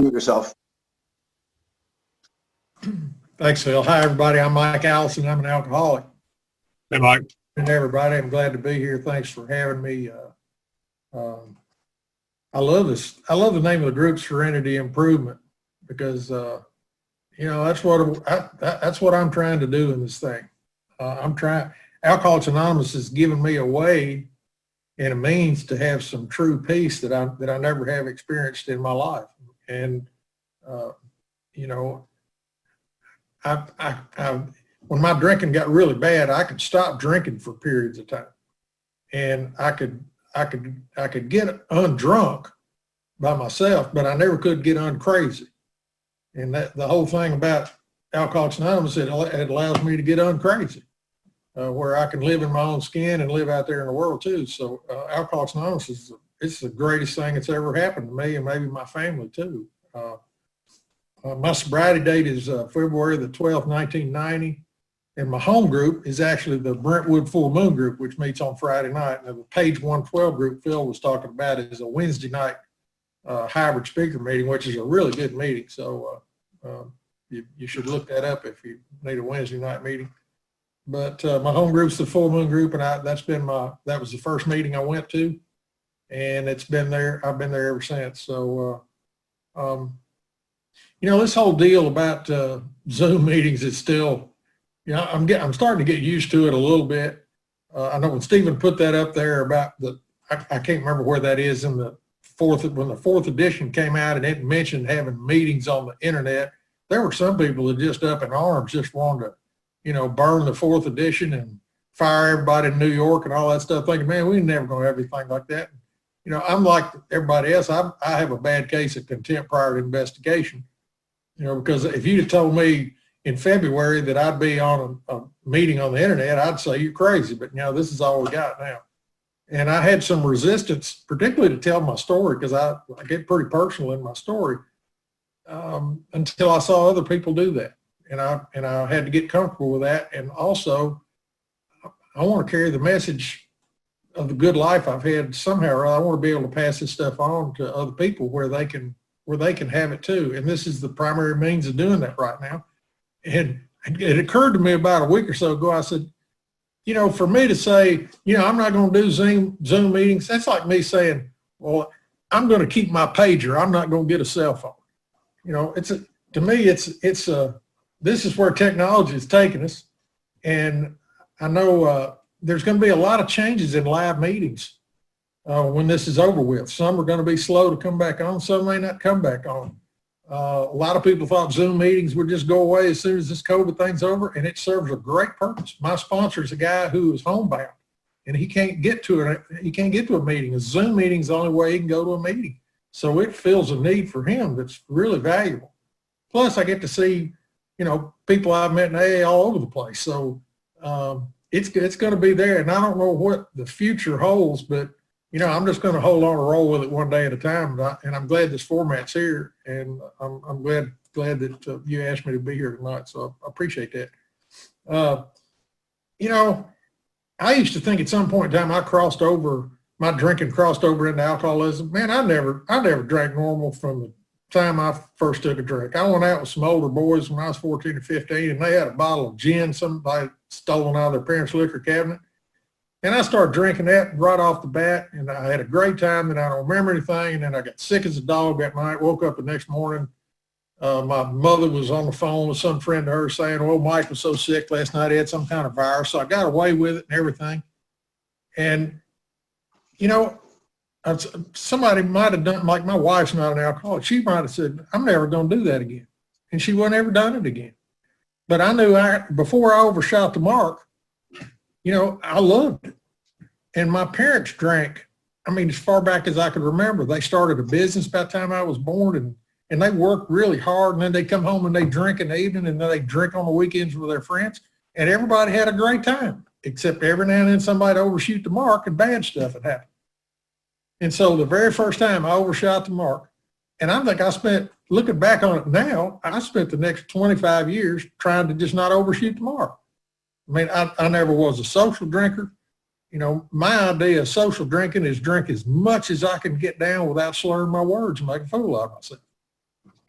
yourself. Thanks, Phil. Hi, everybody. I'm Mike Allison. I'm an alcoholic. Hey, Mike. And everybody, I'm glad to be here. Thanks for having me. I love this. I love the name of the group, Serenity Improvement, because that's what I'm trying to do in this thing. Alcoholics Anonymous has given me a way and a means to have some true peace that I never have experienced in my life. And when my drinking got really bad, I could stop drinking for periods of time, and I could get undrunk by myself, but I never could get uncrazy. And that the whole thing about Alcoholics Anonymous, it allows me to get uncrazy, where I can live in my own skin and live out there in the world too. So Alcoholics Anonymous it's the greatest thing that's ever happened to me and maybe my family too. My sobriety date is February the 12th, 1990. And my home group is actually the Brentwood Full Moon group, which meets on Friday night. And the page 112 group Phil was talking about is a Wednesday night hybrid speaker meeting, which is a really good meeting. So you should look that up if you need a Wednesday night meeting. But my home group's the Full Moon group, and that was the first meeting I went to, and it's been there. I've been there ever since. So this whole deal about Zoom meetings is still, I'm starting to get used to it a little bit. I know when Stephen put that up there about I can't remember where that is in when the fourth edition came out, and it mentioned having meetings on the internet. There were some people that just up in arms, just wanted to, burn the fourth edition and fire everybody in New York and all that stuff, thinking, man, we're never going to have anything like that. I'm like everybody else. I have a bad case of contempt prior to investigation, because if you'd have told me in February that I'd be on a meeting on the internet, I'd say you're crazy. But, this is all we got now. And I had some resistance, particularly to tell my story, because I get pretty personal in my story, until I saw other people do that. And I had to get comfortable with that. And also, I want to carry the message of the good life I've had somehow, or I want to be able to pass this stuff on to other people where they can have it too. And this is the primary means of doing that right now. And it occurred to me about a week or so ago, I said, for me to say, I'm not going to do Zoom meetings, that's like me saying, well, I'm going to keep my pager. I'm not going to get a cell phone. To me, this is where technology is taking us. And I know there's going to be a lot of changes in live meetings when this is over with. Some are going to be slow to come back on. Some may not come back on. A lot of people thought Zoom meetings would just go away as soon as this COVID thing's over, and it serves a great purpose. My sponsor is a guy who is homebound, and he can't get to a meeting. A Zoom meeting is the only way he can go to a meeting. So it fills a need for him that's really valuable. Plus, I get to see, people I've met in AA all over the place. So it's going to be there, and I don't know what the future holds, but I'm just going to hold on and roll with it one day at a time. And I'm glad this format's here, and I'm glad that you asked me to be here tonight. So I appreciate that. I used to think at some point in time my drinking crossed over into alcoholism. Man, I never drank normal from the time I first took a drink. I went out with some older boys when I was 14 or 15, and they had a bottle of gin somebody stolen out of their parents' liquor cabinet. And I started drinking that right off the bat, and I had a great time, and I don't remember anything. And then I got sick as a dog that night, woke up the next morning. My mother was on the phone with some friend of hers saying, well, Mike was so sick last night, he had some kind of virus. So I got away with it and everything. And, somebody might have done, like my wife's not an alcoholic, she might have said, I'm never going to do that again. And she wouldn't ever done it again. But I knew before I overshot the mark, I loved it. And my parents drank, as far back as I could remember. They started a business by the time I was born, and they worked really hard, and then they come home and they drink in the evening, and then they drink on the weekends with their friends, and everybody had a great time, except every now and then somebody overshoot the mark and bad stuff had happened. And so the very first time I overshot the mark, and I think looking back on it now, I spent the next 25 years trying to just not overshoot the mark. I never was a social drinker. My idea of social drinking is drink as much as I can get down without slurring my words and make a fool out of myself.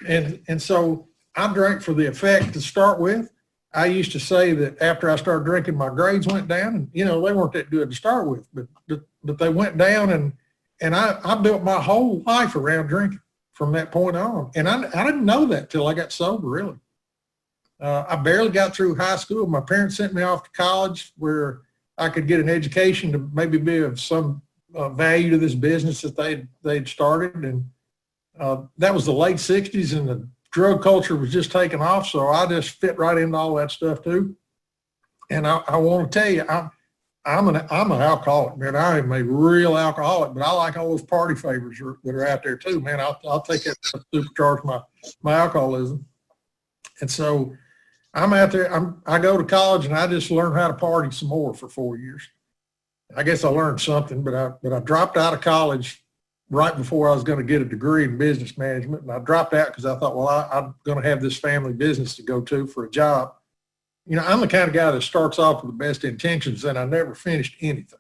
And so I drank for the effect to start with. I used to say that after I started drinking, my grades went down, and they weren't that good to start with, but they went down, and I built my whole life around drinking from that point on. And I didn't know that till I got sober, really. I barely got through high school. My parents sent me off to college where I could get an education to maybe be of some value to this business that they'd started. And that was the late 60s, and the drug culture was just taking off. So I just fit right into all that stuff too. And I want to tell you, I'm an alcoholic, man. I am a real alcoholic, but I like all those party favors that are out there too, man. I'll take that to supercharge my alcoholism. And so I'm out there, I go to college, and I just learned how to party some more for 4 years. I guess I learned something, but I dropped out of college right before I was going to get a degree in business management. And I dropped out because I thought, well, I'm going to have this family business to go to for a job. I'm the kind of guy that starts off with the best intentions, and I never finished anything.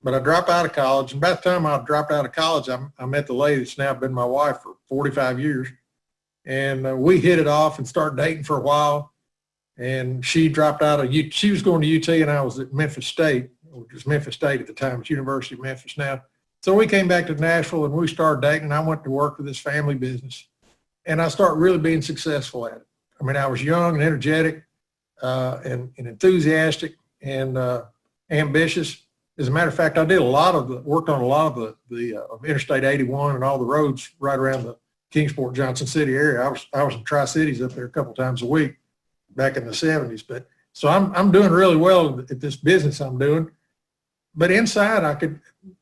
But I dropped out of college, and by the time I dropped out of college, I met the lady that's now been my wife for 45 years. And we hit it off and started dating for a while. And she dropped out of she was going to UT, and I was at Memphis State, which was Memphis State at the time. It's University of Memphis now. So we came back to Nashville, and we started dating, and I went to work for this family business. And I started really being successful at it. I mean, I was young and energetic and enthusiastic and ambitious. As a matter of fact, I did worked on a lot of the Interstate 81 and all the roads right around the Kingsport, Johnson City area. I was in Tri-Cities up there a couple times a week back in the 70s. But so I'm doing really well at this business I'm doing. But inside,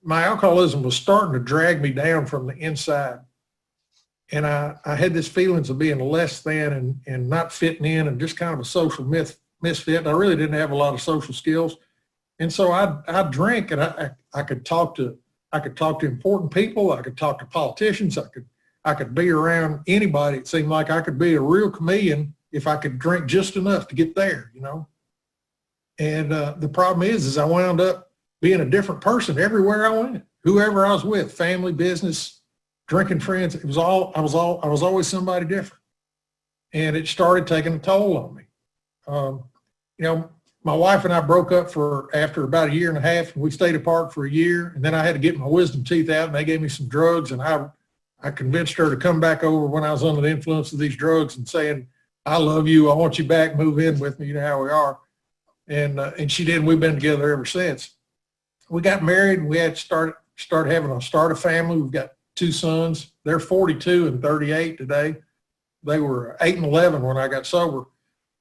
my alcoholism was starting to drag me down from the inside. And I had this feelings of being less than and not fitting in and just kind of a social misfit. And I really didn't have a lot of social skills. And so I drank, and I could talk to important people. I could talk to politicians. I could be around anybody. It seemed like I could be a real comedian if I could drink just enough to get there, And the problem is I wound up being a different person everywhere I went, whoever I was with, family, business, drinking friends. I was always somebody different. And it started taking a toll on me. My wife and I broke up after about a year and a half, and we stayed apart for a year. And then I had to get my wisdom teeth out, and they gave me some drugs, and I convinced her to come back over when I was under the influence of these drugs and saying, I love you, I want you back, move in with me, you know how we are. And she did, and we've been together ever since. We got married, and we had start a family. We've got 2 sons. They're 42 and 38 today. They were 8 and 11 when I got sober.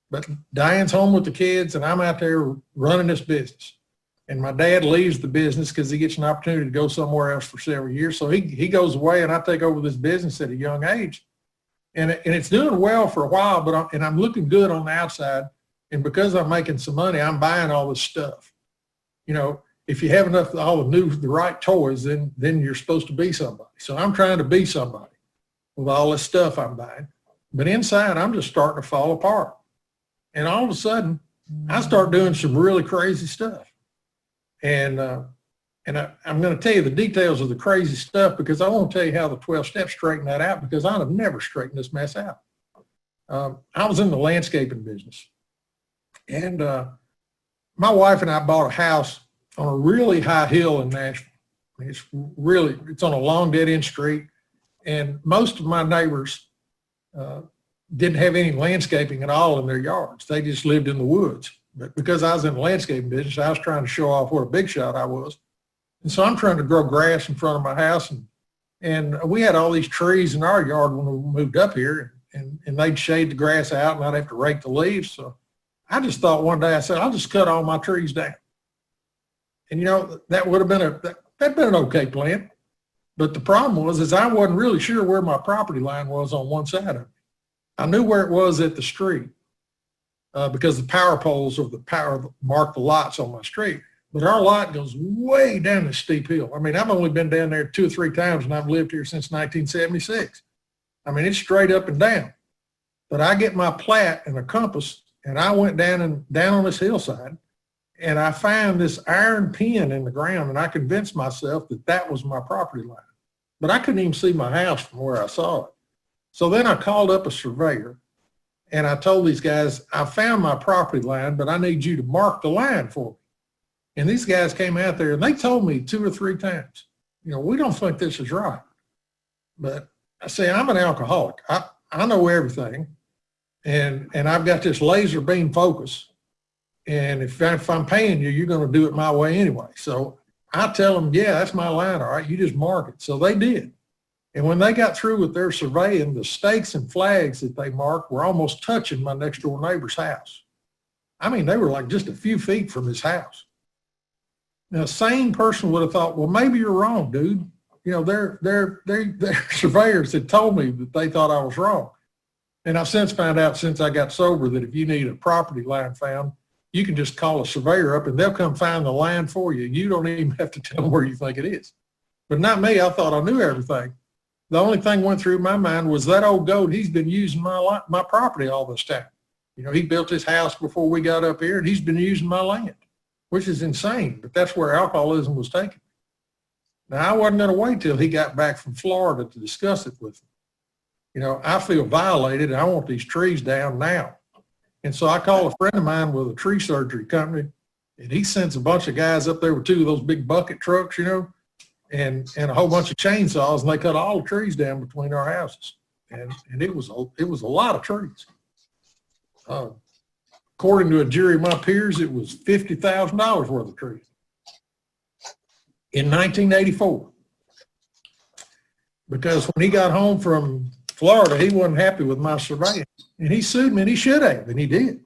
But Diane's home with the kids, and I'm out there running this business. And my dad leaves the business because he gets an opportunity to go somewhere else for several years. So he goes away, and I take over this business at a young age. And it's doing well for a while, but I'm looking good on the outside. And because I'm making some money, I'm buying all this stuff. If you have enough, the right toys, then you're supposed to be somebody. So I'm trying to be somebody with all this stuff I'm buying. But inside, I'm just starting to fall apart. And all of a sudden, I start doing some really crazy stuff. And I'm going to tell you the details of the crazy stuff because I want to tell you how the 12 steps straighten that out, because I'd have never straightened this mess out. I was in the landscaping business. And my wife and I bought a house on a really high hill in Nashville. It's on a long dead-end street. And most of my neighbors didn't have any landscaping at all in their yards. They just lived in the woods. But because I was in the landscaping business, I was trying to show off what a big shot I was. And so I'm trying to grow grass in front of my house. And we had all these trees in our yard when we moved up here, and they'd shade the grass out, and I'd have to rake the leaves. So I just thought one day, I said, I'll just cut all my trees down. And, that would have been that'd been an okay plan. But the problem was I wasn't really sure where my property line was on one side of it. I knew where it was at the street because the power poles of the power marked the lots on my street. But our lot goes way down this steep hill. I mean, I've only been down there 2 or 3 times, and I've lived here since 1976. I mean, it's straight up and down. But I get my plat and a compass, and I went down on this hillside, and I found this iron pin in the ground, and I convinced myself that was my property line. But I couldn't even see my house from where I saw it. So then I called up a surveyor and I told these guys, I found my property line, but I need you to mark the line for me. And these guys came out there and they told me 2 or 3 times, we don't think this is right. But I say, I'm an alcoholic. I know everything. And I've got this laser beam focus. And if I'm paying you, you're going to do it my way anyway. So I tell them, yeah, that's my line. All right, you just mark it. So they did. And when they got through with their surveying, the stakes and flags that they marked were almost touching my next door neighbor's house. I mean, they were like just a few feet from his house. Now, a sane person would have thought, well, maybe you're wrong, dude. Their surveyors had told me that they thought I was wrong. And I've since found out, since I got sober, that if you need a property line found, you can just call a surveyor up and they'll come find the line for you. You don't even have to tell them where you think it is. But not me. I thought I knew everything. The only thing went through my mind was that old goat, he's been using my property all this time. He built his house before we got up here and he's been using my land, which is insane, but that's where alcoholism was taken. Now, I wasn't going to wait till he got back from Florida to discuss it with him. I feel violated and I want these trees down now. And so I call a friend of mine with a tree surgery company and he sends a bunch of guys up there with 2 of those big bucket trucks, and a whole bunch of chainsaws, and they cut all the trees down between our houses. And it was a lot of trees. According to a jury of my peers, it was $50,000 worth of trees in 1984. Because when he got home from Florida, he wasn't happy with my surveying. And he sued me, and he should have, and he did.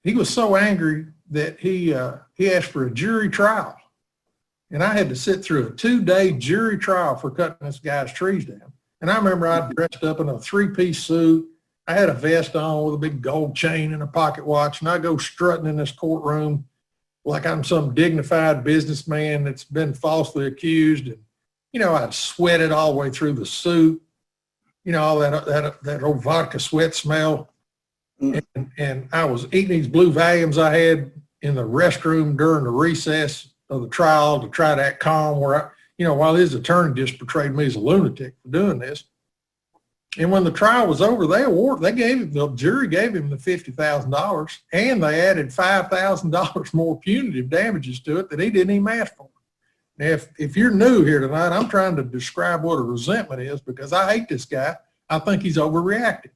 He was so angry that he asked for a jury trial. And I had to sit through a 2-day jury trial for cutting this guy's trees down. And I remember I dressed up in a 3-piece suit. I had a vest on with a big gold chain and a pocket watch. And I go strutting in this courtroom like I'm some dignified businessman that's been falsely accused. And, I'd sweated all the way through the suit. All that old vodka sweat smell. And I was eating these blue Valiums I had in the restroom during the recess of the trial to try to act calm, where while his attorney just portrayed me as a lunatic for doing this. And when the trial was over, the jury gave him the $50,000 and they added $5,000 more punitive damages to it that he didn't even ask for. Now, if you're new here tonight, I'm trying to describe what a resentment is because I hate this guy. I think he's overreacted.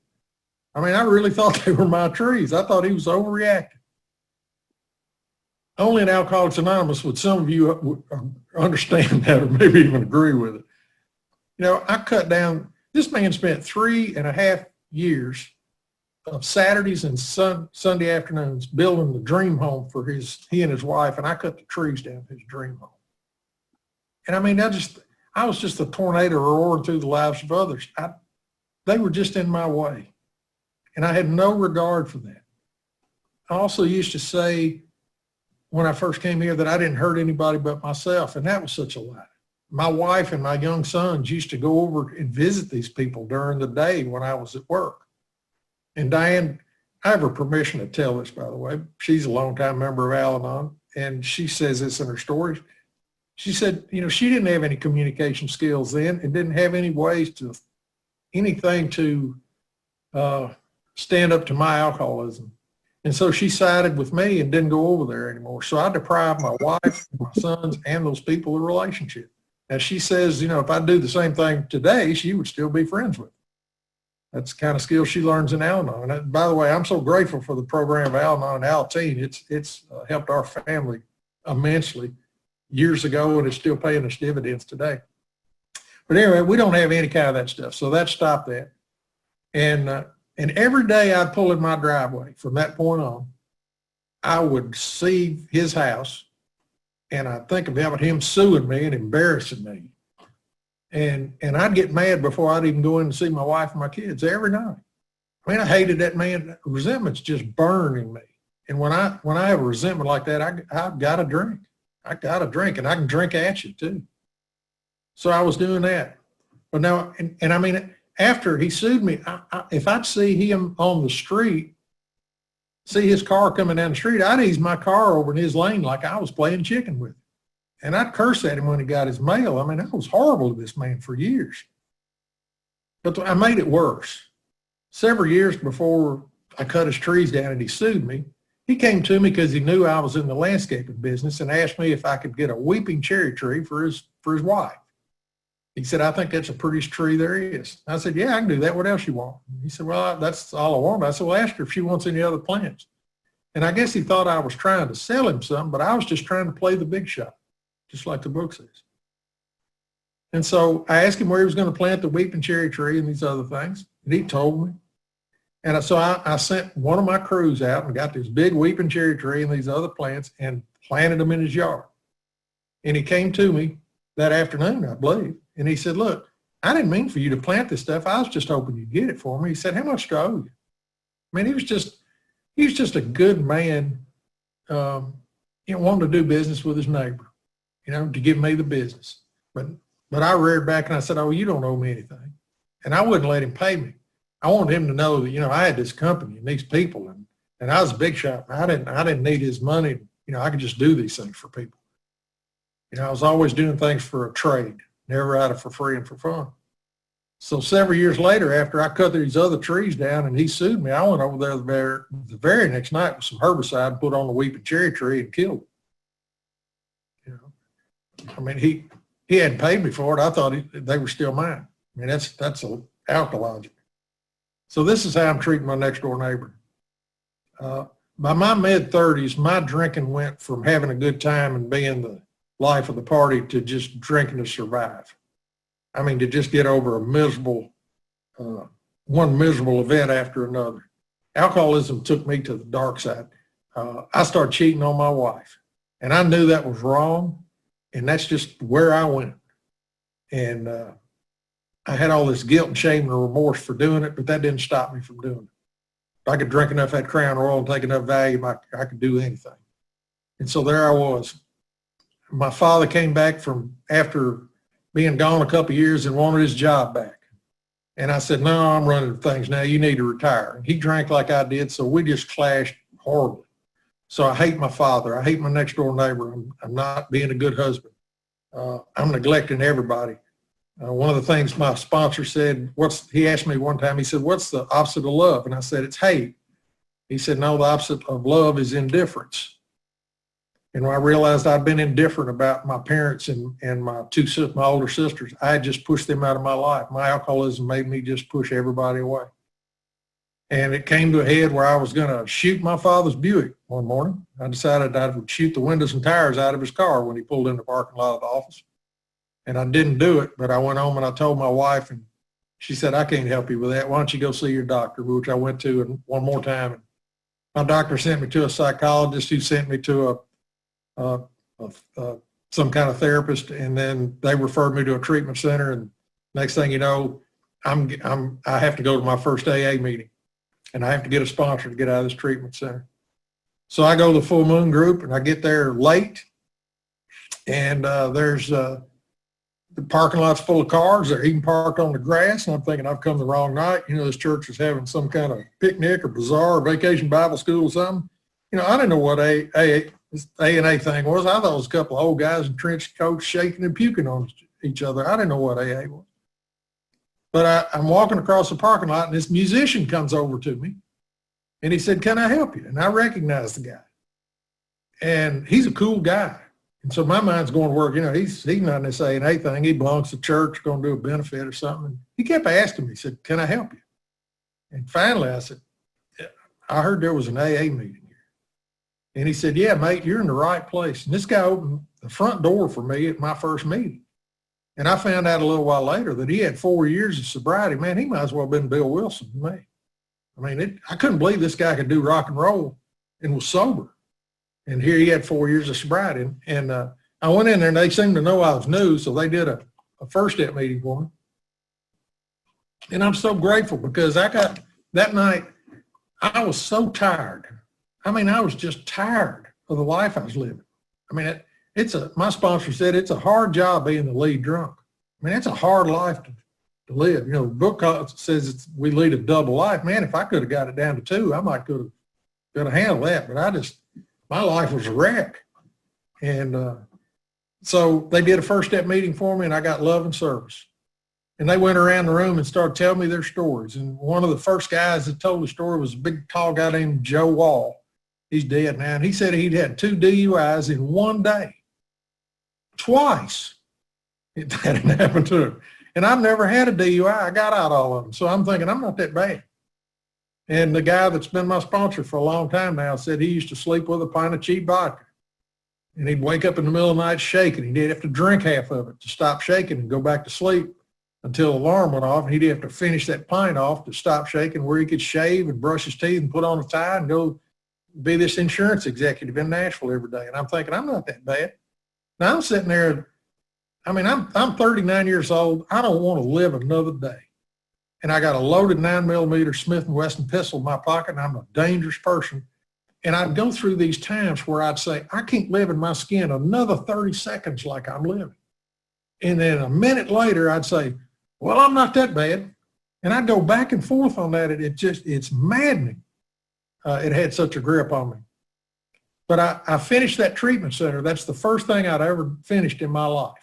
I mean, I really thought they were my trees. I thought he was overreacting. Only in Alcoholics Anonymous would some of you understand that or maybe even agree with it. I cut down, this man spent 3.5 years of Saturdays and Sunday afternoons building the dream home for he and his wife, and I cut the trees down his dream home. And I mean, I was just a tornado roaring through the lives of others. They were just in my way, and I had no regard for that. I also used to say, when I first came here, that I didn't hurt anybody but myself, and that was such a lie. My wife and my young sons used to go over and visit these people during the day when I was at work. And Diane, I have her permission to tell this, by the way. She's a longtime member of Al-Anon, and she says this in her stories. She said, she didn't have any communication skills then and didn't have any ways to, anything to stand up to my alcoholism. And so she sided with me and didn't go over there anymore. So I deprived my wife, my sons, and those people of relationship. As she says, if I do the same thing today, she would still be friends with me. That's the kind of skill she learns in Al-Anon. And by the way, I'm so grateful for the program of Al-Anon and Al-Teen. It's helped our family immensely years ago, and it's still paying us dividends today. But anyway, we don't have any kind of that stuff. So that stopped that. And every day I'd pull in my driveway from that point on, I would see his house and I'd think about him suing me and embarrassing me. And I'd get mad before I'd even go in to see my wife and my kids every night. I mean, I hated that man. Resentment's just burning me. And when I have a resentment like that, I've got to drink. I got to drink, and I can drink at you too. So I was doing that. But now, and I mean, after he sued me, if I'd see him on the street, see his car coming down the street, I'd ease my car over in his lane like I was playing chicken with him. And I'd curse at him when he got his mail. I mean, I was horrible to this man for years. But I made it worse. Several years before I cut his trees down and he sued me, he came to me because he knew I was in the landscaping business and asked me if I could get a weeping cherry tree for his wife. He said, I think that's the prettiest tree there is. I said, yeah, I can do that. What else you want? He said, well, that's all I want. I said, well, ask her if she wants any other plants. And I guess he thought I was trying to sell him something, but I was just trying to play the big shot, just like the book says. And so I asked him where he was going to plant the weeping cherry tree and these other things. And he told me. And so I sent one of my crews out and got this big weeping cherry tree and these other plants and planted them in his yard. And he came to me that afternoon, I believe, and he said, look, I didn't mean for you to plant this stuff. I was just hoping you'd get it for me. He said, how much do I owe you? I mean, he was just a good man, wanting to do business with his neighbor, to give me the business. But I reared back and I said, oh, you don't owe me anything. And I wouldn't let him pay me. I wanted him to know that, I had this company and these people and I was a big shot. I didn't need his money. I could just do these things for people. I was always doing things for a trade, never out of for free and for fun. So several years later, after I cut these other trees down and he sued me, I went over there the very next night with some herbicide and put on the weeping cherry tree and killed it. I mean, he hadn't paid me for it. I thought they were still mine. I mean, that's a alkalogic. So this is how I'm treating my next door neighbor. By my mid-30s, my drinking went from having a good time and being the life of the party to just drinking to survive. I mean, to just get over a miserable, one miserable event after another. Alcoholism took me to the dark side. I started cheating on my wife, and I knew that was wrong, and that's just where I went. And I had all this guilt and shame and remorse for doing it, but that didn't stop me from doing it. If I could drink enough of that Crown Royal and take enough Valium, I could do anything. And so there I was. My father came back from after being gone a couple of years and wanted his job back. And I said, no, I'm running things now. You need to retire. And he drank like I did, so we just clashed horribly. So I hate my father. I hate my next door neighbor. I'm not being a good husband. I'm neglecting everybody. One of the things my sponsor said, he asked me one time, he said, what's the opposite of love? And I said, it's hate. He said, no, the opposite of love is indifference. And when I realized I'd been indifferent about my parents and my older sisters, I had just pushed them out of my life. My alcoholism made me just push everybody away. And it came to a head where I was going to shoot my father's Buick one morning. I decided I would shoot the windows and tires out of his car when he pulled in the parking lot of the office. And I didn't do it, but I went home and I told my wife, and she said, I can't help you with that. Why don't you go see your doctor, which I went to one more time. And my doctor sent me to a psychologist who sent me to some kind of therapist, and then they referred me to a treatment center. And next thing you know, I have to go to my first AA meeting, and I have to get a sponsor to get out of this treatment center. So I go to the Full Moon group, and I get there late, and there's the parking lot's full of cars. They're even parked on the grass, and I'm thinking I've come the wrong night. This church is having some kind of picnic or bazaar or vacation Bible school or something. I didn't know what A and A thing was. I thought it was a couple of old guys in trench coats shaking and puking on each other. I didn't know what AA was. But I'm walking across the parking lot, and this musician comes over to me, and he said, can I help you? And I recognized the guy. And he's a cool guy. And so my mind's going to work. He's not in this A and A thing. He belongs to church, going to do a benefit or something. And he kept asking me, he said, can I help you? And finally I said, I heard there was an AA meeting. And he said, yeah, mate, you're in the right place. And this guy opened the front door for me at my first meeting. And I found out a little while later that he had 4 years of sobriety. Man, he might as well have been Bill Wilson to me. I mean, I couldn't believe this guy could do rock and roll and was sober. And here he had 4 years of sobriety. And I went in there, and they seemed to know I was new, so they did a first step meeting for me. And I'm so grateful because that night, I was so tired. I mean, I was just tired of the life I was living. I mean, my sponsor said it's a hard job being the lead drunk. I mean, it's a hard life to live. The book says we lead a double life. Man, if I could have got it down to 2, I might could have handled that. But my life was a wreck. And so they did a first step meeting for me, and I got love and service. And they went around the room and started telling me their stories. And one of the first guys that told the story was a big, tall guy named Joe Wall. He's dead now. And he said he'd had 2 DUIs in one day. Twice. It hadn't happened to him. And I've never had a DUI. I got out all of them. So I'm thinking, I'm not that bad. And the guy that's been my sponsor for a long time now said he used to sleep with a pint of cheap vodka. And he'd wake up in the middle of the night shaking. He'd have to drink half of it to stop shaking and go back to sleep until the alarm went off. And he'd have to finish that pint off to stop shaking, where he could shave and brush his teeth and put on a tie and go be this insurance executive in Nashville every day. And I'm thinking, I'm not that bad. Now I'm sitting there, I mean, I'm 39 years old. I don't want to live another day. And I got a loaded 9mm Smith & Wesson pistol in my pocket, and I'm a dangerous person. And I'd go through these times where I'd say, I can't live in my skin another 30 seconds like I'm living. And then a minute later, I'd say, well, I'm not that bad. And I'd go back and forth on that. It's maddening. It had such a grip on me. But I finished that treatment center. That's the first thing I'd ever finished in my life.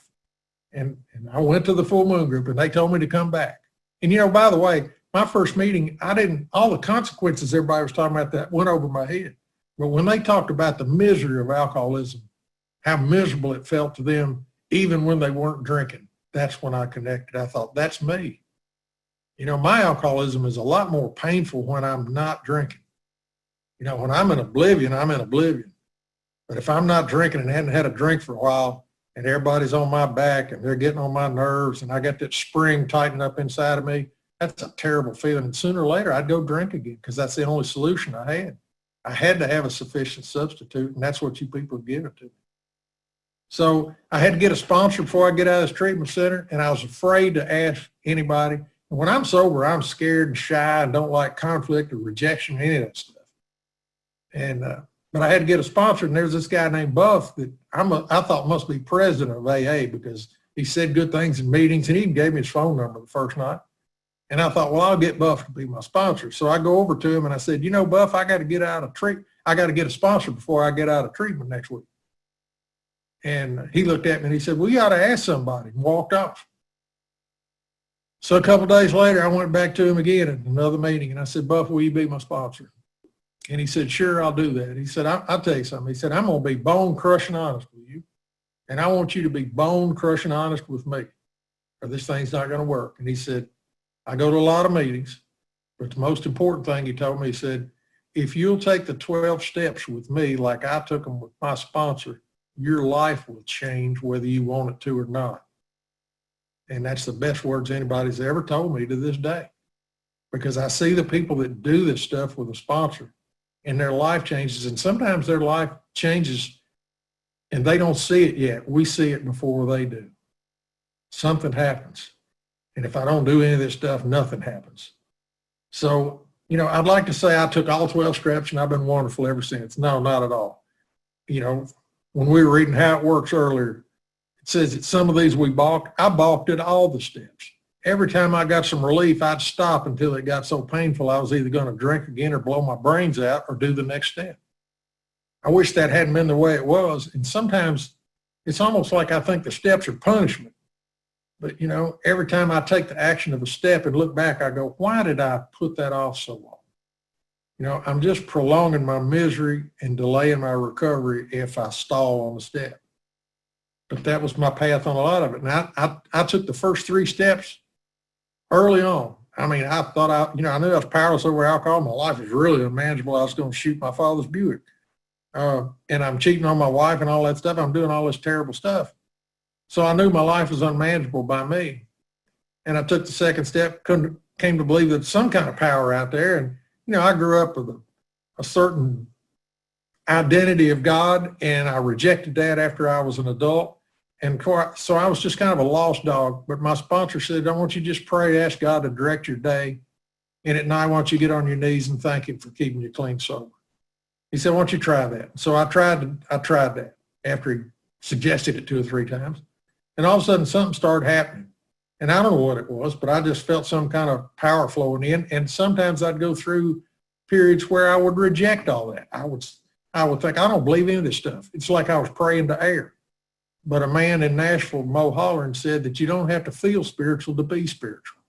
And I went to the Full Moon Group, and they told me to come back. And, you know, by the way, my first meeting, all the consequences everybody was talking about that went over my head. But when they talked about the misery of alcoholism, how miserable it felt to them, even when they weren't drinking, that's when I connected. I thought, that's me. You know, my alcoholism is a lot more painful when I'm not drinking. You know, when I'm in oblivion, I'm in oblivion. But if I'm not drinking and hadn't had a drink for a while, and everybody's on my back and they're getting on my nerves and I got that spring tightening up inside of me, that's a terrible feeling. And sooner or later, I'd go drink again because that's the only solution I had. I had to have a sufficient substitute, and that's what you people have given to me. So I had to get a sponsor before I get out of this treatment center, and I was afraid to ask anybody. And when I'm sober, I'm scared and shy and don't like conflict or rejection or any of that stuff. And but I had to get a sponsor, and there's this guy named Buff that I thought must be president of AA because he said good things in meetings, and he even gave me his phone number the first night. And I thought, well, I'll get Buff to be my sponsor. So I go over to him and I said, you know, Buff, I got to get a sponsor before I get out of treatment next week. And he looked at me and he said, well, you ought to ask somebody, and walked off. So a couple of days later, I went back to him again at another meeting, and I said, Buff, will you be my sponsor? And he said, sure, I'll do that. He said, I'll tell you something. He said, I'm going to be bone-crushing honest with you, and I want you to be bone-crushing honest with me, or this thing's not going to work. And he said, I go to a lot of meetings, but the most important thing he told me, he said, if you'll take the 12 steps with me like I took them with my sponsor, your life will change whether you want it to or not. And that's the best words anybody's ever told me to this day, because I see the people that do this stuff with a sponsor and their life changes, and sometimes their life changes and they don't see it yet. We see it before they do. Something happens. And if I don't do any of this stuff, nothing happens. So, you know, I'd like to say I took all 12 steps and I've been wonderful ever since. No, not at all. You know, when we were reading How It Works earlier, it says that some of these we balked. I balked at all the steps. Every time I got some relief, I'd stop until it got so painful I was either going to drink again or blow my brains out or do the next step. I wish that hadn't been the way it was. And sometimes it's almost like I think the steps are punishment. But, you know, every time I take the action of a step and look back, I go, why did I put that off so long? You know, I'm just prolonging my misery and delaying my recovery if I stall on the step. But that was my path on a lot of it. And I took the first 3 steps early on. I mean, I thought I knew I was powerless over alcohol. My life was really unmanageable. I was going to shoot my father's Buick. And I'm cheating on my wife and all that stuff. I'm doing all this terrible stuff. So I knew my life was unmanageable by me. And I took the second step, came to believe that some kind of power out there. And, you know, I grew up with a certain identity of God, and I rejected that after I was an adult. And so I was just kind of a lost dog. But my sponsor said, I want you to just pray, ask God to direct your day. And at night, I want you to get on your knees and thank him for keeping you clean sober. He said, why don't you try that? So I tried that after he suggested it 2 or 3 times. And all of a sudden, something started happening. And I don't know what it was, but I just felt some kind of power flowing in. And sometimes I'd go through periods where I would reject all that. I would think, I don't believe any of this stuff. It's like I was praying to air. but a man in Nashville, Mo Hollering, said that you don't have to feel spiritual to be spiritual.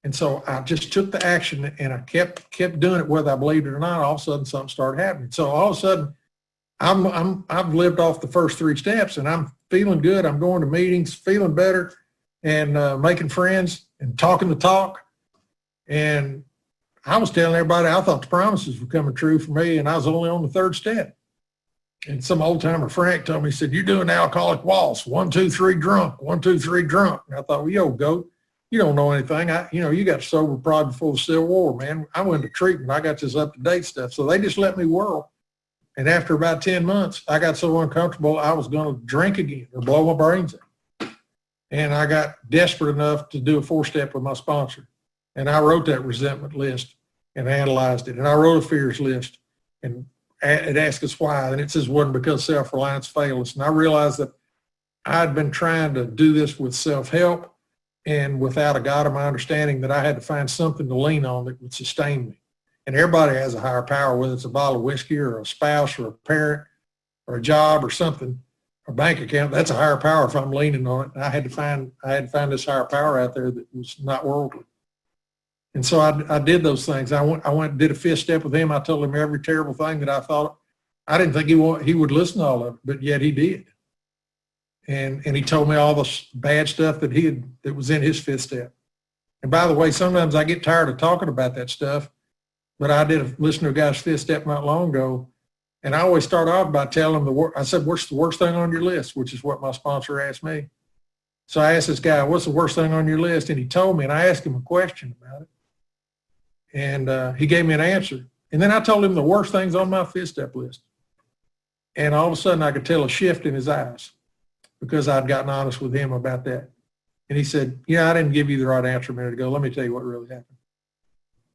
And so I just took the action, and I kept doing it whether I believed it or not. All of a sudden something started happening. So all of a sudden I've lived off the first 3 steps, and I'm feeling good. I'm going to meetings, feeling better, and making friends and talking the talk. And I was telling everybody I thought the promises were coming true for me, and I was only on the 3rd step. And some old timer, Frank, told me, he said, "You're doing the alcoholic waltz, 1, 2, 3 drunk, 1, 2, 3 drunk." And I thought, well, yo, goat, you don't know anything. You got sober probably before the Civil War, man. I went to treatment. I got this up-to-date stuff. So they just let me whirl. And after about 10 months, I got so uncomfortable, I was going to drink again or blow my brains out. And I got desperate enough to do a 4-step with my sponsor. And I wrote that resentment list and analyzed it. And I wrote a fears list, and it asked us why. And it says, wasn't because self-reliance failed us. And I realized that I'd been trying to do this with self-help and without a God of my understanding, that I had to find something to lean on that would sustain me. And everybody has a higher power, whether it's a bottle of whiskey or a spouse or a parent or a job or something, a bank account. That's a higher power if I'm leaning on it. And I had to find this higher power out there that was not worldly. And so I did those things. I went and did a 5th step with him. I told him every terrible thing that I thought. I didn't think he would listen to all of it, but yet he did. And he told me all the bad stuff that was in his 5th step. And by the way, sometimes I get tired of talking about that stuff. But I did listen to a guy's 5th step not long ago, and I always start off by telling him I said, "What's the worst thing on your list?" Which is what my sponsor asked me. So I asked this guy, "What's the worst thing on your list?" And he told me, and I asked him a question about it. And he gave me an answer. And then I told him the worst things on my 5th step list. And all of a sudden I could tell a shift in his eyes because I'd gotten honest with him about that. And he said, "Yeah, I didn't give you the right answer a minute ago. Let me tell you what really happened."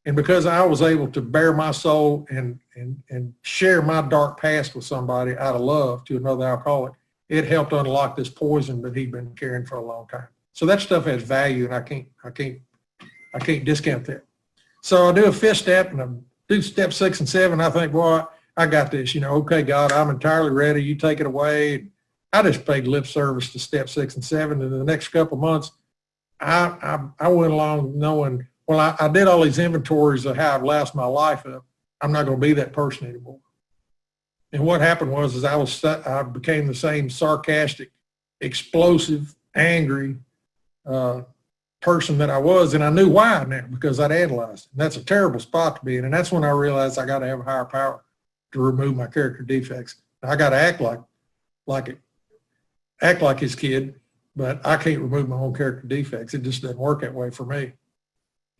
And because I was able to bare my soul and share my dark past with somebody out of love to another alcoholic, it helped unlock this poison that he'd been carrying for a long time. So that stuff has value, and I can't discount that. So I do a 5th step, and I do step 6 and 7. I think, boy, I got this. Okay, God, I'm entirely ready. You take it away. I just paid lip service to step 6 and 7. And in the next couple of months, I went along knowing, well, I did all these inventories of how I've loused my life up. I'm not going to be that person anymore. And what happened was I became the same sarcastic, explosive, angry person that I was, and I knew why now because I'd analyzed it. And that's a terrible spot to be in. And that's when I realized I got to have a higher power to remove my character defects. I got to act like his kid, but I can't remove my own character defects. It just doesn't work that way for me.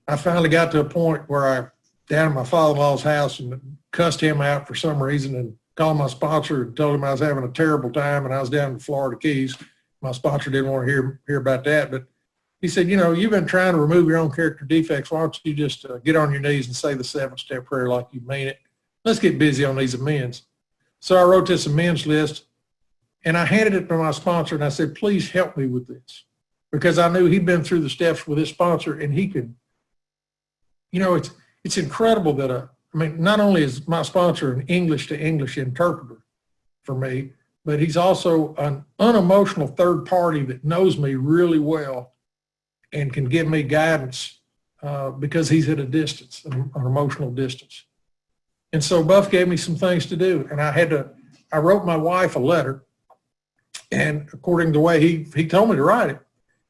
I finally got to a point where I down at my father-in-law's house and cussed him out for some reason and called my sponsor and told him I was having a terrible time, and I was down in the Florida Keys. My sponsor didn't want to hear about that, but he said, "You've been trying to remove your own character defects. Why don't you just get on your knees and say the 7-step prayer like you mean it? Let's get busy on these amends." So I wrote this amends list, and I handed it to my sponsor, and I said, "Please help me with this," because I knew he'd been through the steps with his sponsor, and he could. It's incredible that not only is my sponsor an English to English interpreter for me, but he's also an unemotional third party that knows me really well and can give me guidance because he's at a distance, an emotional distance. And so Buff gave me some things to do, and I wrote my wife a letter, and according to the way he told me to write it,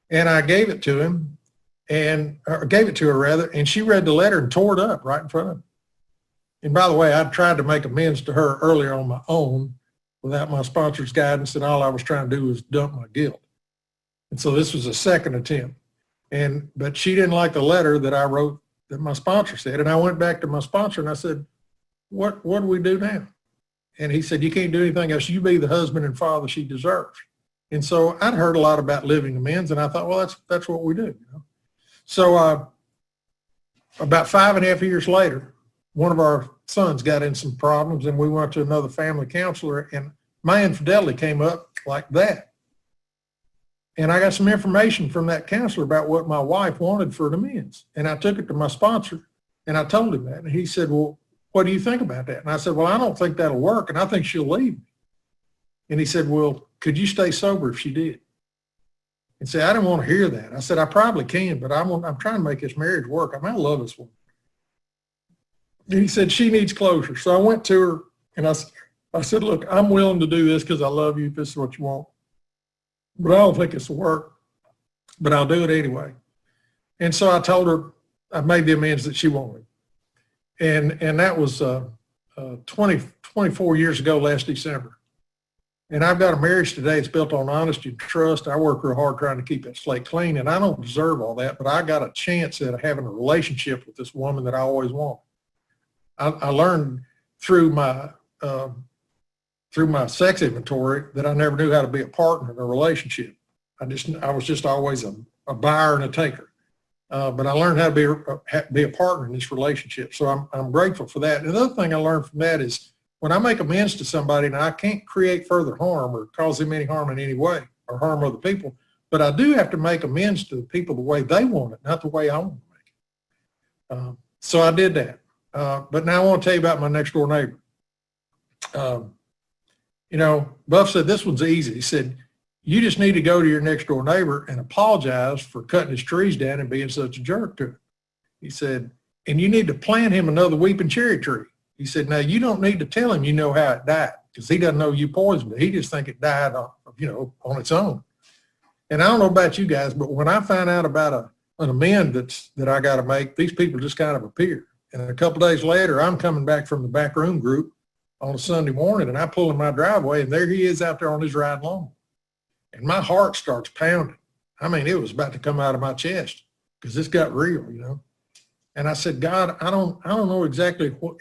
and I gave it to him, or gave it to her rather, and she read the letter and tore it up right in front of me. And by the way, I tried to make amends to her earlier on my own without my sponsor's guidance, and all I was trying to do was dump my guilt. And so this was a second attempt. But she didn't like the letter that I wrote that my sponsor said. And I went back to my sponsor and I said, what do we do now? And he said, "You can't do anything else. You be the husband and father she deserves." And so I'd heard a lot about living amends, and I thought, well, that's what we do. So about 5.5 years later, one of our sons got in some problems, and we went to another family counselor, and my infidelity came up like that. And I got some information from that counselor about what my wife wanted for an amends. And I took it to my sponsor, and I told him that. And he said, "Well, what do you think about that?" And I said, "Well, I don't think that'll work, and I think she'll leave me." And he said, "Well, could you stay sober if she did? And say, I didn't want to hear that. I said, I probably can, but I'm trying to make this marriage work. I love this woman. And he said, she needs closure. So I went to her and I said, look, I'm willing to do this because I love you if this is what you want. But I don't think it's work, but I'll do it anyway. And so I told her I made the amends that she wanted. And that was 24 years ago last December. And I've got a marriage today that's built on honesty and trust. I work real hard trying to keep that slate clean, and I don't deserve all that, but I got a chance at having a relationship with this woman that I always wanted. I learned through my sex inventory that I never knew how to be a partner in a relationship. I was just always a buyer and a taker. But I learned how to be a partner in this relationship. So I'm grateful for that. And the other thing I learned from that is when I make amends to somebody, and I can't create further harm or cause them any harm in any way or harm other people, but I do have to make amends to the people the way they want it, not the way I want to make it. So I did that. But now I want to tell you about my next door neighbor. Buff said, this one's easy. He said, you just need to go to your next door neighbor and apologize for cutting his trees down and being such a jerk to him. He said, and you need to plant him another weeping cherry tree. He said, now you don't need to tell him you know how it died because he doesn't know you poisoned it. He just think it died on its own. And I don't know about you guys, but when I find out about an amend that I got to make, these people just kind of appear. And a couple of days later, I'm coming back from the back room group on a Sunday morning, and I pull in my driveway, and there he is out there on his ride lawn. And my heart starts pounding. I mean, it was about to come out of my chest because this got real. And I said, God, I don't know exactly what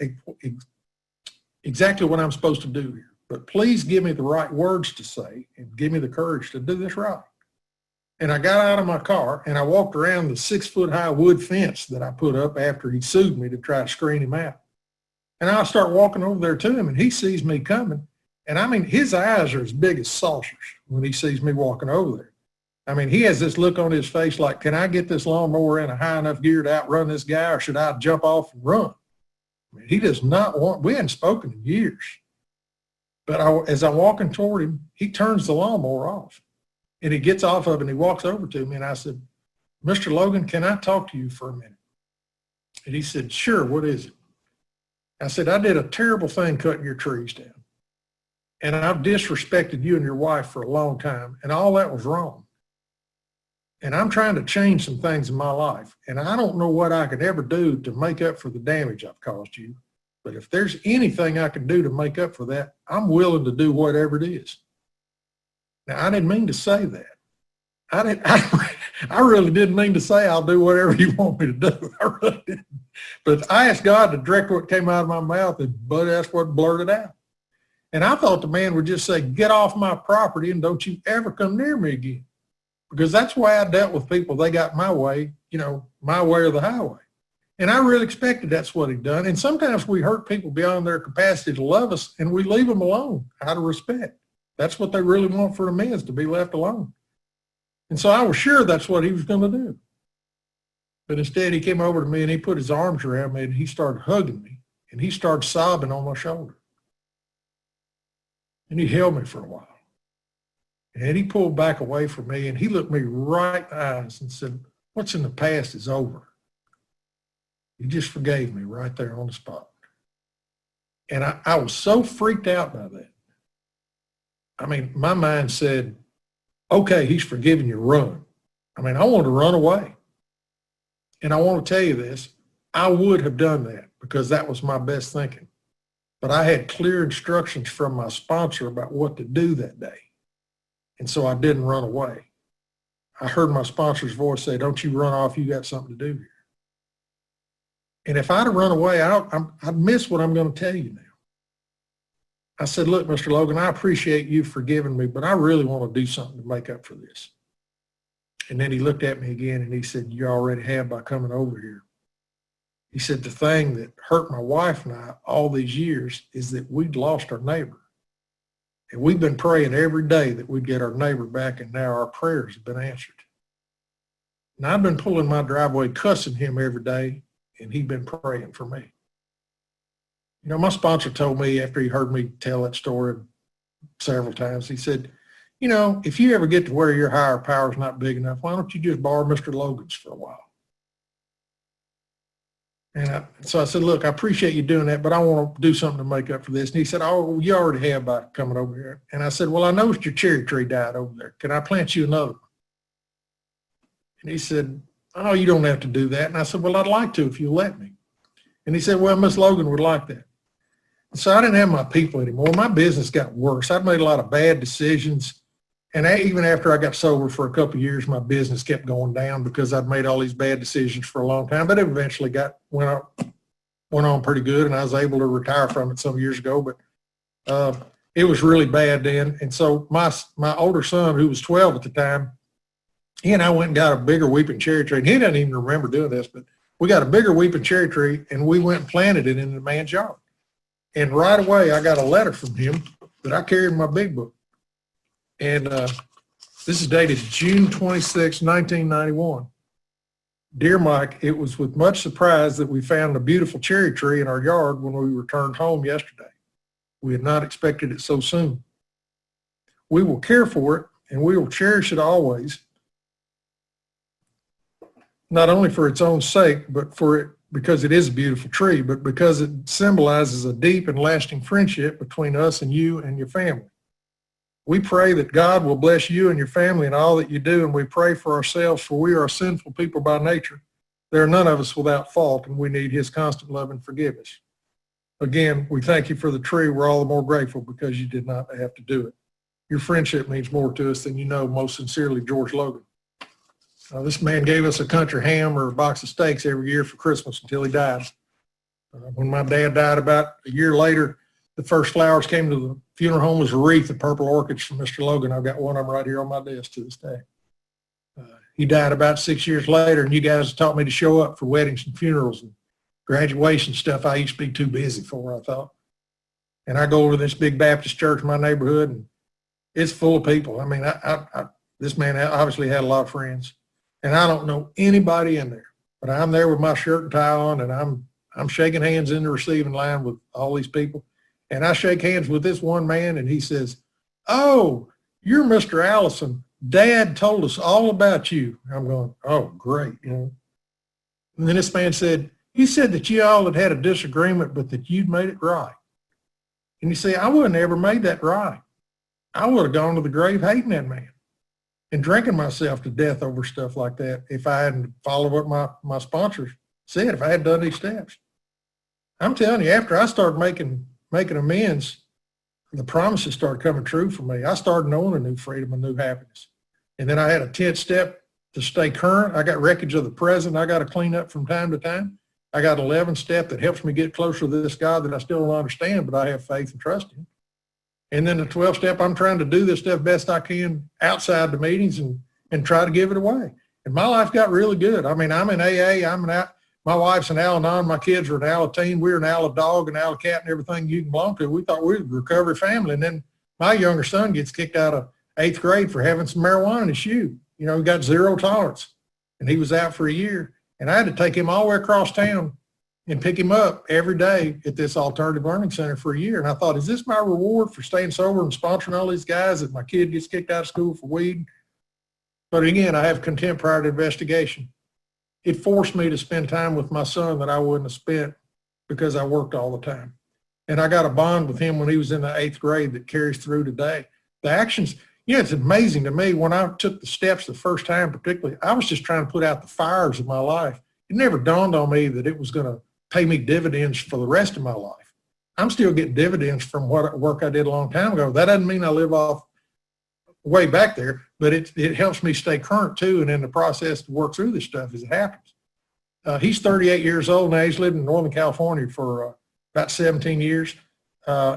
I'm supposed to do here, but please give me the right words to say and give me the courage to do this right. And I got out of my car and I walked around the 6-foot-high wood fence that I put up after he sued me to try to screen him out. And I start walking over there to him, and he sees me coming. And I mean, his eyes are as big as saucers when he sees me walking over there. I mean, he has this look on his face like, can I get this lawnmower in a high enough gear to outrun this guy, or should I jump off and run? I mean, he does not want, we hadn't spoken in years. But as I'm walking toward him, he turns the lawnmower off. And he gets off of it and he walks over to me, and I said, Mr. Logan, can I talk to you for a minute? And he said, sure, what is it? I said, I did a terrible thing cutting your trees down. And I've disrespected you and your wife for a long time, and all that was wrong. And I'm trying to change some things in my life, and I don't know what I could ever do to make up for the damage I've caused you. But if there's anything I can do to make up for that, I'm willing to do whatever it is. Now, I didn't mean to say that. I really didn't mean to say I'll do whatever you want me to do. I really didn't. But I asked God to direct what came out of my mouth, and buddy, that's what blurted out. And I thought the man would just say, get off my property and don't you ever come near me again. Because that's the way I dealt with people. They got my way, my way or the highway. And I really expected that's what he'd done. And sometimes we hurt people beyond their capacity to love us, and we leave them alone out of respect. That's what they really want for them is to be left alone. And so I was sure that's what he was going to do. But instead he came over to me and he put his arms around me and he started hugging me and he started sobbing on my shoulder. And he held me for a while. And he pulled back away from me and he looked me right in the eyes and said, what's in the past is over. He just forgave me right there on the spot. And I was so freaked out by that. I mean, my mind said, okay, he's forgiven you, run. I mean, I wanted to run away. And I want to tell you this, I would have done that because that was my best thinking. But I had clear instructions from my sponsor about what to do that day. And so I didn't run away. I heard my sponsor's voice say, don't you run off, you got something to do here. And if I'd have run away, I'd miss what I'm going to tell you now. I said, look, Mr. Logan, I appreciate you forgiving me, but I really want to do something to make up for this. And then he looked at me again and he said, you already have by coming over here. He said, the thing that hurt my wife and I all these years is that we'd lost our neighbor. And we've been praying every day that we'd get our neighbor back, and now our prayers have been answered. And I've been pulling my driveway, cussing him every day, and he'd been praying for me. My sponsor told me after he heard me tell that story several times, he said, if you ever get to where your higher power's not big enough, why don't you just borrow Mr. Logan's for a while? And so I said, look, I appreciate you doing that, but I want to do something to make up for this. And he said, oh, you already have by coming over here. And I said, well, I noticed your cherry tree died over there. Can I plant you another one? And he said, oh, you don't have to do that. And I said, well, I'd like to if you'll let me. And he said, well, Miss Logan would like that. So I didn't have my people anymore. My business got worse. I'd made a lot of bad decisions. And even after I got sober for a couple of years, my business kept going down because I'd made all these bad decisions for a long time. But it eventually went on pretty good, and I was able to retire from it some years ago. But it was really bad then. And so my older son, who was 12 at the time, he and I went and got a bigger weeping cherry tree. And he doesn't even remember doing this, but we got a bigger weeping cherry tree, and we went and planted it in the man's yard. And right away, I got a letter from him that I carried in my big book. And this is dated June 26, 1991. Dear Mike, it was with much surprise that we found a beautiful cherry tree in our yard when we returned home yesterday. We had not expected it so soon. We will care for it, and we will cherish it always, not only for its own sake, but because it is a beautiful tree, but because it symbolizes a deep and lasting friendship between us and you and your family. We pray that God will bless you and your family in all that you do, and we pray for ourselves, for we are sinful people by nature. There are none of us without fault, and we need his constant love and forgiveness. Again, we thank you for the tree. We're all the more grateful because you did not have to do it. Your friendship means more to us than you know. Most sincerely, George Logan. This man gave us a country ham or a box of steaks every year for Christmas until he died. When my dad died about a year later, the first flowers came to the funeral home was a wreath of purple orchids from Mr. Logan. I've got one of them right here on my desk to this day. He died about 6 years later, and you guys taught me to show up for weddings and funerals and graduation stuff I used to be too busy for, I thought. And I go over to this big Baptist church in my neighborhood, and it's full of people. I mean, this man obviously had a lot of friends, and I don't know anybody in there, but I'm there with my shirt and tie on, and I'm shaking hands in the receiving line with all these people. And I shake hands with this one man, and he says, oh, you're Mr. Allison. Dad told us all about you. I'm going, oh, great. And then this man said, he said that you all had a disagreement, but that you'd made it right. And you see, I wouldn't have ever made that right. I would have gone to the grave hating that man and drinking myself to death over stuff like that if I hadn't followed what my sponsors said, if I had done these steps. I'm telling you, after I started making amends, the promises started coming true for me. I started knowing a new freedom, a new happiness. And then I had a 10th step to stay current. I got wreckage of the present I got to clean up from time to time. I got 11 step that helps me get closer to this God that I still don't understand, but I have faith and trust in. And then the 12th step, I'm trying to do this stuff best I can outside the meetings and try to give it away. And my life got really good. I mean, I'm in AA. My wife's an Al-Anon. My kids are an Al-Teen. We're an Al-Dog, an Al-Cat, and everything you can belong to. We thought we were a recovery family. And then my younger son gets kicked out of 8th grade for having some marijuana in his shoe. He got zero tolerance. And he was out for a year. And I had to take him all the way across town and pick him up every day at this alternative learning center for a year. And I thought, is this my reward for staying sober and sponsoring all these guys that my kid gets kicked out of school for weed? But again, I have contempt prior to investigation. It forced me to spend time with my son that I wouldn't have spent because I worked all the time. And I got a bond with him when he was in the 8th grade that carries through today. The actions, it's amazing to me when I took the steps the first time, particularly, I was just trying to put out the fires of my life. It never dawned on me that it was going to pay me dividends for the rest of my life. I'm still getting dividends from what work I did a long time ago. That doesn't mean I live off way back there, but it helps me stay current too, and in the process to work through this stuff as it happens. He's 38 years old now. He's lived in Northern California for about 17 years.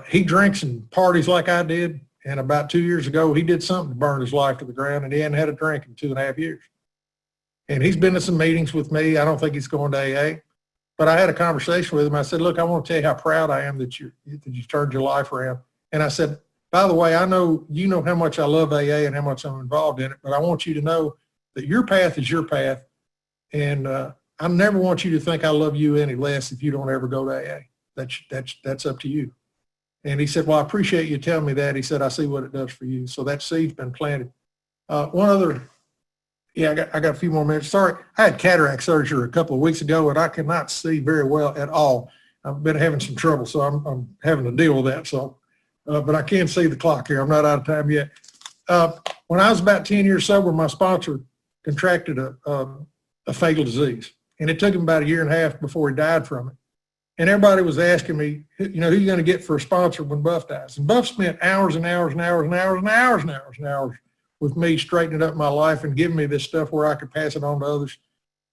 He drinks and parties like I did, and about 2 years ago, he did something to burn his life to the ground, and he hadn't had a drink in 2.5 years. And he's been to some meetings with me. I don't think he's going to AA, but I had a conversation with him. I said, look, I want to tell you how proud I am that you've turned your life around. And I said, by the way, I know you know how much I love AA and how much I'm involved in it, but I want you to know that your path is your path, and I never want you to think I love you any less if you don't ever go to AA. That's up to you. And he said, well, I appreciate you telling me that. He said, I see what it does for you. So that seed's been planted. One other, I got a few more minutes. Sorry, I had cataract surgery a couple of weeks ago, and I cannot see very well at all. I've been having some trouble, so I'm having to deal with that. So, but I can see the clock here. I'm not out of time yet. When I was about 10 years sober, my sponsor contracted a fatal disease, and it took him about a year and a half before he died from it. And everybody was asking me, who are you going to get for a sponsor when Buff dies? And Buff spent hours and hours and hours and hours and hours and hours and hours with me straightening up my life and giving me this stuff where I could pass it on to others.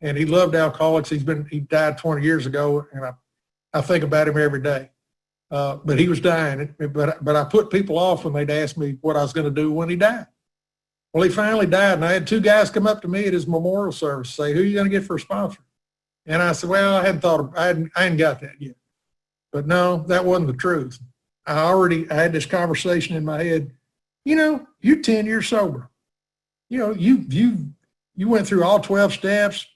And he loved alcoholics. He died 20 years ago, and I think about him every day. But he was dying. But I put people off when they'd ask me what I was going to do when he died. Well, he finally died, and I had two guys come up to me at his memorial service and say, who are you going to get for a sponsor? And I said, well, I hadn't got that yet. But no, that wasn't the truth. I had this conversation in my head. You're 10 years sober. You went through all 12 steps.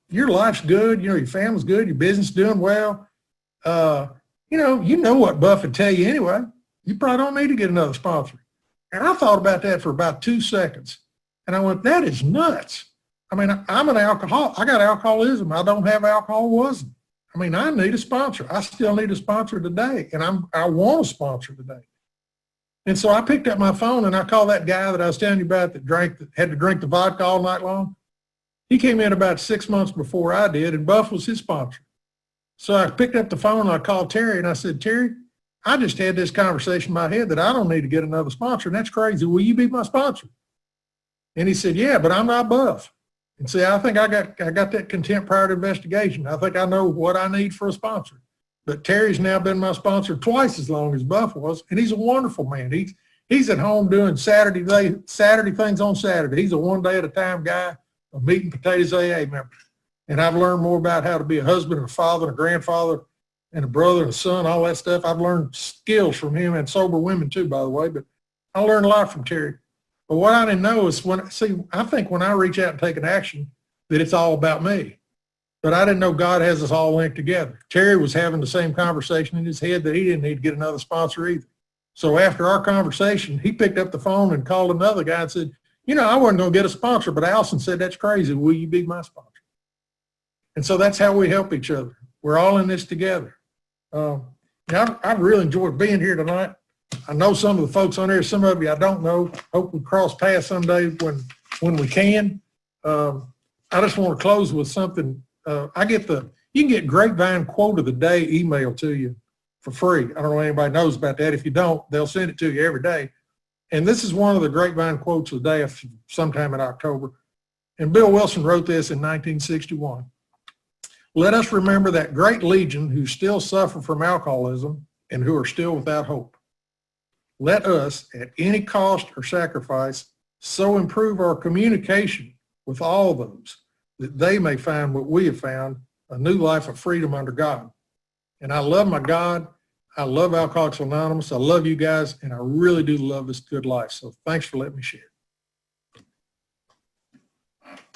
Your life's good. Your family's good. Your business doing well. You know what Buff would tell you anyway. You probably don't need to get another sponsor. And I thought about that for about 2 seconds. And I went, that is nuts. I mean, I'm an alcoholic. I got alcoholism. I don't have alcoholism. I mean, I need a sponsor. I still need a sponsor today. And I want a sponsor today. And so I picked up my phone and I called that guy that I was telling you about that had to drink the vodka all night long. He came in about 6 months before I did, and Buff was his sponsor. So I picked up the phone and I called Terry and I said, Terry, I just had this conversation in my head that I don't need to get another sponsor, and that's crazy. Will you be my sponsor? And he said, yeah, but I'm not Buff. And see, I think I got that contempt prior to investigation. I think I know what I need for a sponsor. But Terry's now been my sponsor twice as long as Buff was, and he's a wonderful man. He's at home doing Saturday things on Saturday. He's a one day at a time guy, a meat and potatoes AA member. And I've learned more about how to be a husband, a father, a grandfather, and a brother, and a son, all that stuff. I've learned skills from him, and sober women too, by the way. But I learned a lot from Terry. But what I didn't know is I think when I reach out and take an action, that it's all about me. But I didn't know God has us all linked together. Terry was having the same conversation in his head that he didn't need to get another sponsor either. So after our conversation, he picked up the phone and called another guy and said, I wasn't going to get a sponsor, but Allison said, that's crazy. Will you be my sponsor? And so that's how we help each other. We're all in this together. I've really enjoyed being here tonight. I know some of the folks on there, some of you I don't know. Hope we cross paths someday when we can. I just want to close with something. You can get Grapevine Quote of the Day emailed to you for free. I don't know if anybody knows about that. If you don't, they'll send it to you every day. And this is one of the Grapevine Quotes of the Day sometime in October. And Bill Wilson wrote this in 1961. Let us remember that great legion who still suffer from alcoholism and who are still without hope. Let us, at any cost or sacrifice, so improve our communication with all those that they may find what we have found, a new life of freedom under God. And I love my God. I love Alcoholics Anonymous. I love you guys, and I really do love this good life. So thanks for letting me share.